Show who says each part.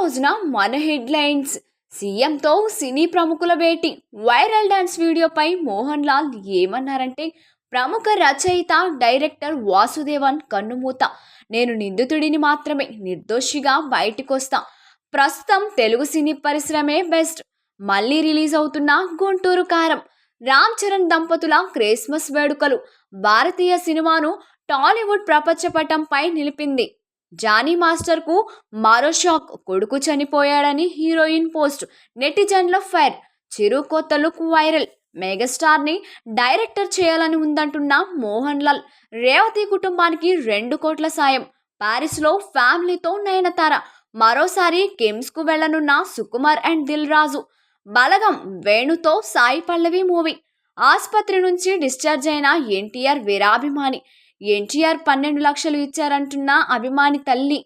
Speaker 1: రోజున మన హెడ్లైన్స్. సీఎంతో సినీ ప్రముఖుల భేటీ. వైరల్ డాన్స్ వీడియోపై మోహన్ లాల్ ఏమన్నారంటే, ప్రముఖ రచయిత డైరెక్టర్ వాసుదేవన్ కన్నుమూత. నేను నిందితుడిని మాత్రమే, నిర్దోషిగా బయటికొస్తా. ప్రస్తుతం తెలుగు సినీ పరిశ్రమే బెస్ట్. మళ్ళీ రిలీజ్ అవుతున్న గుంటూరు కారం. రామ్ చరణ్ దంపతుల క్రిస్మస్ వేడుకలు భారతీయ సినిమాను టాలీవుడ్ ప్రపంచ పటంపై నిలిపింది. జానీ మాస్టర్ కు మరో షాక్. కొడుకు చనిపోయాడని హీరోయిన్ పోస్ట్. నెటిజన్ల ఫైర్. చిరు కొత్త లుక్ వైరల్. మెగాస్టార్ ని డైరెక్టర్ చేయాలని ఉందంటున్న మోహన్ లాల్. రేవతి కుటుంబానికి 2 కోట్ల సాయం. పారిస్ లో ఫ్యామిలీతో నయనతార. మరోసారి కిమ్స్ కు వెళ్లనున్న సుకుమార్ అండ్ దిల్ రాజు. బలగం వేణుతో సాయి పల్లవి మూవీ. ఆసుపత్రి నుంచి డిశ్చార్జ్ అయిన ఎన్టీఆర్ వీరాభిమాని. ఎన్టీఆర్ 12 లక్షలు ఇచ్చారంటున్న అభిమాని తల్లి.